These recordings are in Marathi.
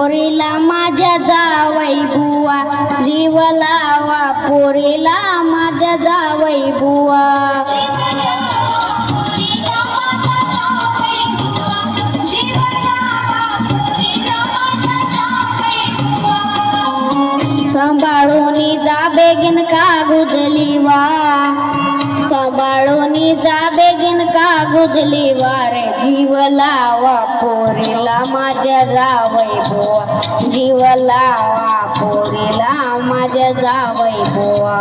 पोरीला माझ्या जावई बुवा, जीव लावा पोरीला माझ्या जावई बुवा. सांभाळूनी जा बेगीन का गुदली वा, सांभाळूनी जा बेगीन का गुदली वा रे. जीव लावा पोरीला माझ्या जावई बुवा, जीव लावा पोरीला माझ्या जावई बुवा.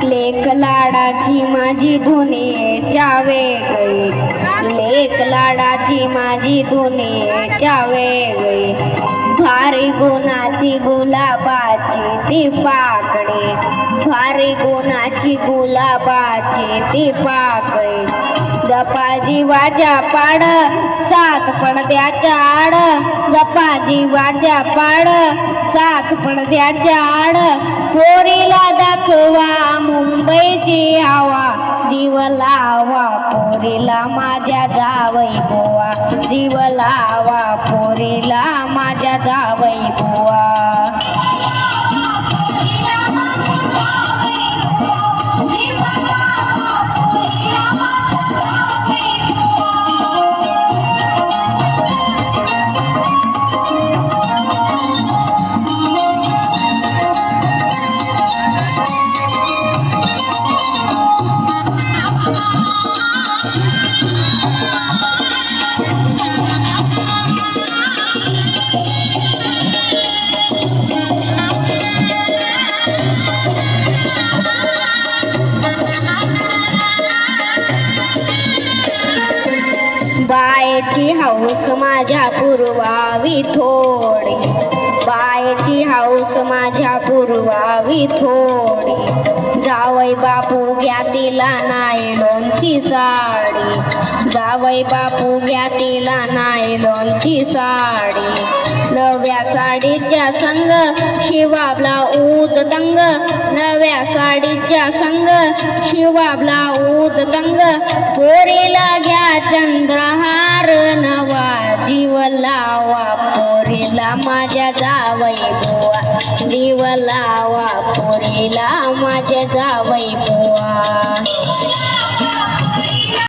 लेक लाडाची माझी धुनेच्या वेगळी, लेक लाडाची माझी धुनेच्या वेगळी. भारी गुणाची गुलाबाची ती पाकळी, भारी गुणाची गुलाबाची ती पाकळी. जपाजी वाजा पाड सात पडद्याच्या आड, जपाजी वाजा पाड सात पडद्याच्या आड. पोरीला दाखवा मुंबईची हवा, जीव लावा पोरीला माझ्या जावई बुवा, जीव लावा पोरीला माझ्या जावई बुवा. बायची हौस माझ्या पुरवावी थोडी, बायची हौस माझ्या पुरवावी थोडी. जावई बापू घ्या तिला नायलॉनची साडी, जावई बापू घ्या तिला नायलॉनची साडी. नव्या साडीच्या संग शिवाबला ऊद तंग, नव्या साडीच्या संग शिवाबला ऊद तंग. पोरीला घ्या चंद्रहार नवा, जीव लावा पोरीला माझ्या जावई बुवा, जीव लावा पोरीला माझ्या जावई बुवा.